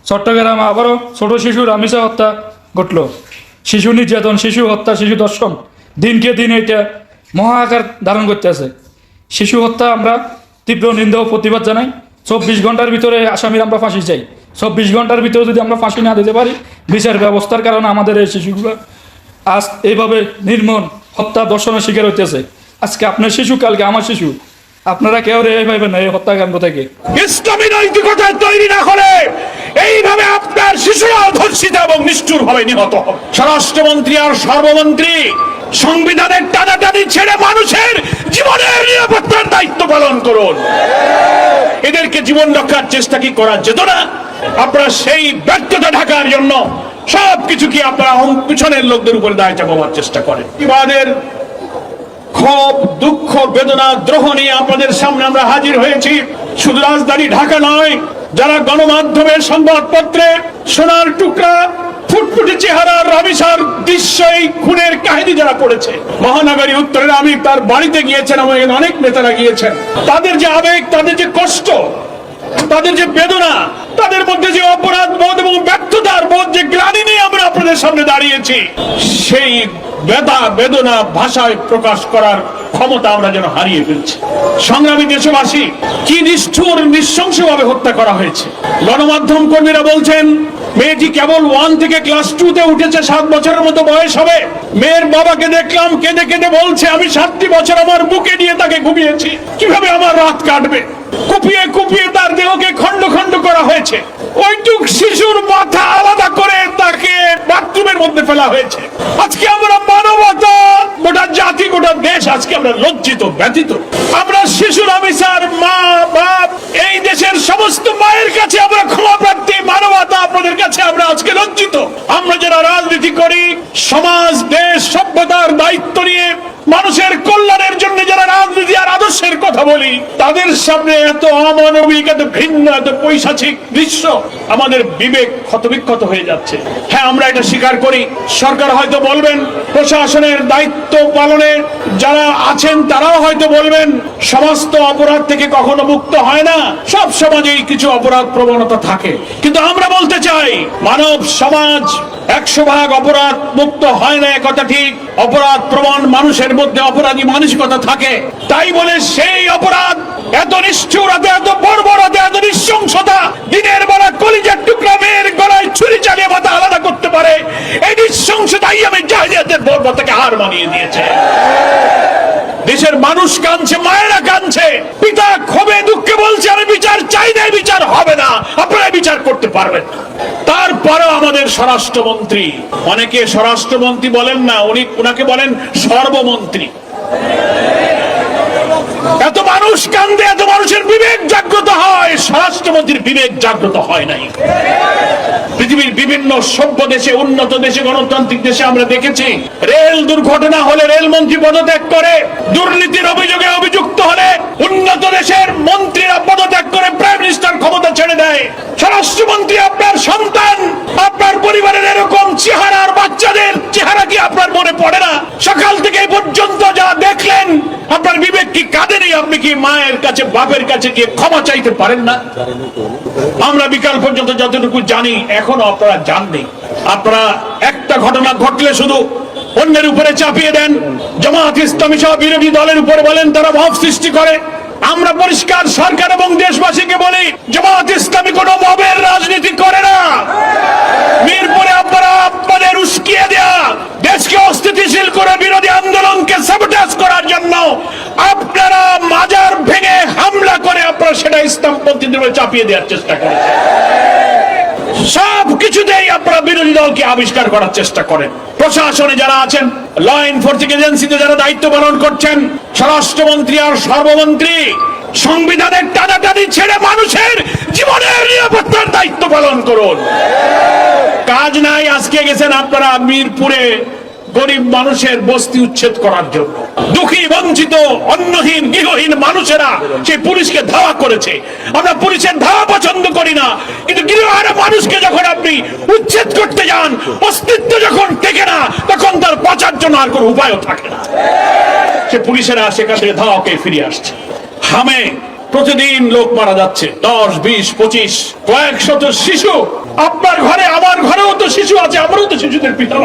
চট্টগ্রামে আবারও ছোট শিশুর আমিষা হত্যা ঘটল। শিশু নির্যাতন, শিশু হত্যা, শিশু দর্শন দিনকে দিন এটা মহাকার ধারণ করতেছে। শিশু হত্যা আমরা তীব্র নিন্দা ও প্রতিবাদ জানাই। 24 ঘন্টার ভিতরে আসামির আমরা ফাঁসি চাই। 24 ঘন্টার ভিতরে যদি আমরা ফাঁসি না দিতে পারি, বিচার ব্যবস্থার কারণে আমাদের এই শিশুগুলো আজ এইভাবে নির্মম হত্যা দর্শনের শিকার হইতেছে। আজকে আপনার শিশু, কালকে আমার শিশু। আপনারা কেউ রেহাই পাইবেন না এই হত্যাকাণ্ড থেকে। ইসলামী নৈতিকতা তৈরি না হলে এইভাবে আপনার শিশুরা ধর্ষিত এবং নিষ্ঠুর ভাবে নিহত হবে। স্বরাষ্ট্রমন্ত্রী আর সর্বমন্ত্রী সংবিধানের টানাটানি ছেড়ে মানুষের জীবনের নিরাপত্তার দায়িত্ব পালন করুন। এদেরকে জীবন রক্ষার চেষ্টা কি করা যেত না? আপনারা সেই ব্যর্থতা ঢাকার জন্য সবকিছু কি আপনারা পিছনের লোকদের উপরে দায় চাপাবার চেষ্টা করেন। বিবাদের ক্ষোভ, দুঃখ, বেদনা, দ্রোহ নিয়ে আপনাদের সামনে আমরা হাজির হয়েছি। শুধু রাজধানী ঢাকা নয়, যারা গণমাধ্যমের সংবাদপত্রে সোনার টুকরা ফুটফুটে চেহারার রামিসার দৃশ্য, এই খুনের কাহিনী যারা পড়েছে, মহানগরী উত্তরের আমি তার বাড়িতে গিয়েছেন, আমাদের অনেক নেতারা গিয়েছেন। তাদের যে আবেগ, তাদের যে কষ্ট, তাদের যে বেদনা, তাদের মধ্যে যে অপরাধ বোধ এবং ব্যর্থতার বোধ, যে গ্লানি নিয়ে আমরা আপনাদের সামনে দাঁড়িয়েছি, সেই বেদনা ভাষায় প্রকাশ করার ক্ষমতা আমরা যেন হারিয়ে ফেলছি। সংগ্রামী দেশবাসী, কি নিষ্ঠুর নৃশংসভাবে হত্যা করা হয়েছে। গণমাধ্যম কর্মীরা বলছেন মেয়েটি কেবল 1 থেকে ক্লাস 2 তে উঠেছে, 7 বছরের মতো বয়স হবে। মেয়ের বাবাকে দেখলাম কেঁদে কেঁদে বলছে, আমি 7টি বছর আমার বুকে নিয়ে তাকে ঘুমিয়েছি, কিভাবে আমার রাত কাটবে। কুপিয়ে কুপিয়ে তার দেহকে খন্ড খন্ড করা হয়েছে। ওইটুক শিশুর মাথা আলাদা করে তাকে বাথরুমের মধ্যে ফেলা হয়েছে। আজকে আমরা মানবতা, গোটা জাতি, গোটা দেশ আজকে আমরা লজ্জিত, ব্যথিত। আমরা শিশুর আমিষার মা বাপ, এই দেশের সমস্ত মায়ের কাছে আমরা ক্ষমা প্রার্থী। মানবতা আপনাদের কাছে আমরা আজকে লজ্জিত। আমরা যারা রাজনীতি করি, সমাজ, দেশ, সভ্যতার দায়িত্ব নিয়ে মানুষের কল্যাণের জন্য যারা রাজনীতি আর আদর্শের কথা বলি, তাদের সামনে এত অমানবিক, এত ঘৃণ্য, এত পৈশাচিক দৃশ্য, আমাদের বিবেক ক্ষতবিক্ষত হয়ে যাচ্ছে। হ্যাঁ, আমরা এটা স্বীকার করি। সরকার হয়তো বলবেন, প্রশাসনের দায়িত্ব পালনে যারা আছেন তারাও হয়তো বলবেন, সমস্ত অপরাধ থেকে কখনো মুক্ত হয় না, সব সমাজেই কিছু অপরাধ প্রবণতা থাকে। কিন্তু আমরা বলতে চাই, মানব সমাজ 100% অপরাধ মুক্ত হয় না, কথা ঠিক। অপরাধ প্রবণ মানুষের মধ্যে অপরাধী মানসিকতা থাকে। তাই বলে সেই অপরাধ, এত নিষ্ঠুরতা, এত বর্বরতা, এত নৃশংসতা, দিনের বেলা কলিজার টুকরা মেয়ের গলায় ছুরি চালিয়ে মাথা আলাদা করতে পারে, এই নৃশংসতাই আমি জাহিলিয়াতের বর্বরতাকে হার মানিয়ে দিয়েছে। দেশের মানুষ কাঁদছে, মায়েরা কাঁদছে, পিতা ক্ষোভে দুঃখে বলছে, আমি বিচার চাই না, বিচার হবে না, আপনারা বিচার করতে পারবেন। তারপরেও আমাদের স্বরাষ্ট্রমন্ত্রী, অনেকে স্বরাষ্ট্রমন্ত্রী বলেন না, উনাকে বলেন সর্বমন্ত্রী। এত মানুষ কান্দে, এত মানুষের বিবেক জাগ্রত হয়, স্বরাষ্ট্রমন্ত্রীর বিবেক জাগ্রত হয় নাই। পৃথিবীর বিভিন্ন সভ্য দেশে, উন্নত দেশে, গণতান্ত্রিক দেশে আমরা দেখেছি, রেল দুর্ঘটনা হলে রেলমন্ত্রী পদত্যাগ করে, দুর্নীতির অভিযোগে অভিযুক্ত হলে উন্নত দেশের মন্ত্রীরা পদত্যাগ করে প্রাইম মিনিস্টার ক্ষমতা ছেড়ে দেয়। স্বরাষ্ট্রমন্ত্রী আপনার সন্তান, আপনার পরিবারের এরকম চেহারার বাচ্চাদের চেহারা কি আপনার মনে পড়ে না? সকাল থেকে পর্যন্ত যা দেখলেন, আপনার বিবেক কি কাঁদেনি? আপনি কি মায়ের কাছে, বাপের কাছে গিয়ে ক্ষমা চাইতে পারেন না? আমরা বিকাল পর্যন্ত যতটুকু জানি, এখনো আপনারা জাননি। আপনারা একটা ঘটনা ঘটলে শুধু অন্যের উপরে চাপিয়ে দেন। জামাত ইসলামী সহ বিরোধী দলের উপরে বলেন তারা ভাব সৃষ্টি করে। আমরা পরিষ্কার সরকার এবং দেশবাসীকে বলি, জামাত ইসলামী কোনো মবের রাজনীতি করে না। মিরপুরে আপনারা আপনাদের উস্কিয়ে দেয়া দেশকে অস্থিতিশীল করে বিরোধী আন্দোলনকে সাবোটাজ করার জন্য আপনারা মাজার ভেঙে হামলা করে আপনারা সেটা ইসলামপন্থীদের উপরে চাপিয়ে দেওয়ার চেষ্টা করেছেন। সব কিছুতেই আপনারা বিরোধী দলকে আবিষ্কার করার চেষ্টা করেন। প্রশাসনে যারা আছেন, ল এনফোর্সিং এজেন্সিতে যারা দায়িত্ব পালন করছেন, স্বরাষ্ট্রমন্ত্রী আর সর্বমন্ত্রী সংবিধানের টানাটানি ছেড়ে মানুষের জীবনের নিরাপত্তার দায়িত্ব পালন করুন। কাজ নাই, আজকে গেছেন আপনারা মিরপুরে গরিব মানুষের বস্তি উচ্ছেদ করার জন্য। দুঃখী, বঞ্চিত, অন্নহীন, গৃহহীন মানুষেরা সেই পুলিশকে ধাওয়া করেছে। আমরা পুলিশের ধাওয়া পছন্দ করি না, কিন্তু গৃহহারা মানুষকে যখন আপনি উচ্ছেদ করতে যান, অস্তিত্ব যখন টেকে না, তখন তার বাঁচার জন্য আর কোনো উপায়ও থাকে না। সে পুলিশেরা সেখান থেকে ধাওয়াকে ফিরে আসছে। হামে প্রতিদিন লোক মারা যাচ্ছে, 10, 20, 25, কয়েক শত শিশু। আপনার ঘরে আমার ঘরেও তো শিশু আছে, আমরাও তো শিশুদের পিতা।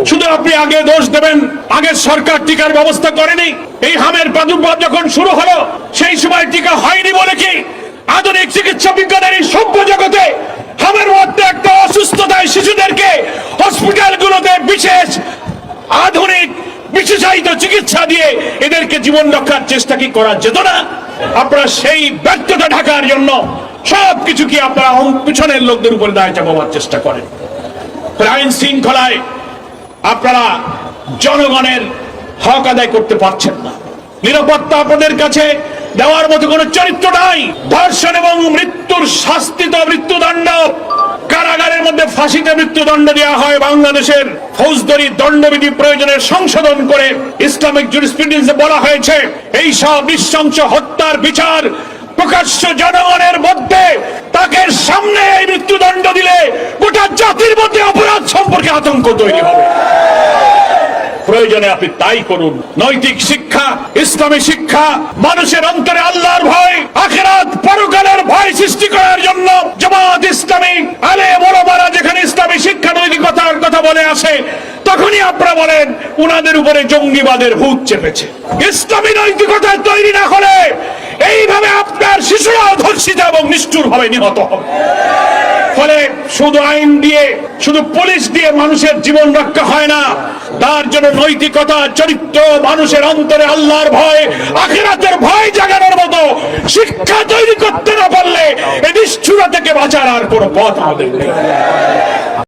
শুধু আপনি আগে দোষ দেবেন, আগে সরকার টিকার ব্যবস্থা করেনি। এই হামের প্রাদুর্ভাব যখন শুরু হলো সেই সময় টিকা হয়নি বলে কি আধুনিক চিকিৎসা বিজ্ঞানের এই সভ্য জগতে হামের মধ্যে একটা অসুস্থতায় শিশুদেরকে হসপিটালগুলোতে বিশেষ আধুনিক বিশেষায়িত চিকিৎসা দিয়ে এদেরকে জীবন রক্ষার চেষ্টা কি করা যেত না? আপনারা সেই ব্যর্থতা ঢাকার জন্য সবকিছু কি আপনারা পিছনের লোকদের উপরে দায় চাপাবার চেষ্টা করেন। আইন শৃঙ্খলায় আপনারা জনগণের হক আদায় করতে পারছেন না। নিরাপত্তা আপনাদের কাছে দেওয়ার মতো কোনো চরিত্র নাই। ধর্ষণ এবং মৃত্যুর শাস্তি তো মৃত্যুদণ্ড, কারাগারের মধ্যে ফাঁসিতে মৃত্যুদণ্ড দেওয়া হয়। বাংলাদেশের ফৌজদারি দণ্ডবিধি প্রয়োজনের সংশোধন করে ইসলামিক জুরিসপ্রুডেন্সে বলা হয়েছে এই সব নৃশংস হত্যার বিচার প্রকাশ্য জনগণের মধ্যে, তাকে সামনে এই মৃত্যুদণ্ড দিলে গোটা জাতির মধ্যে অপরাধ সম্পর্কে আতঙ্ক তৈরি হবে। প্রয়োজনে আপনি তাই করুন। নৈতিক শিক্ষা, ইসলামী শিক্ষা, মানুষের অন্তরে আল্লাহর ভয়, আখিরাত পরকালের ভয় সৃষ্টি করার জন্য জামাত ইসলামী আলেম ওলামারা যেখানে ইসলামী শিক্ষা নৈতিকতার কথা বলে আসে, তখনই আপনারা বলেন উনাদের উপরে জঙ্গিবাদের ভূত চেপেছে। ইসলামী নৈতিকতা তৈরি না হলে এইভাবে আপনার শিশুরা ধর্ষিত এবং নিষ্ঠুর ভাবে নিহত হবে। ফলে শুধু আইন দিয়ে, শুধু পুলিশ দিয়ে মানুষের জীবন রক্ষা হয় না। তার জন্য নৈতিকতা, চরিত্র, মানুষের অন্তরে আল্লাহর ভয়, আখিরাতের ভয় জাগানোর মতো শিক্ষা তৈরি করতে না পারলে এই নিষ্ঠুরতা থেকে বাঁচার আর কোনো পথ আমাদের নেই।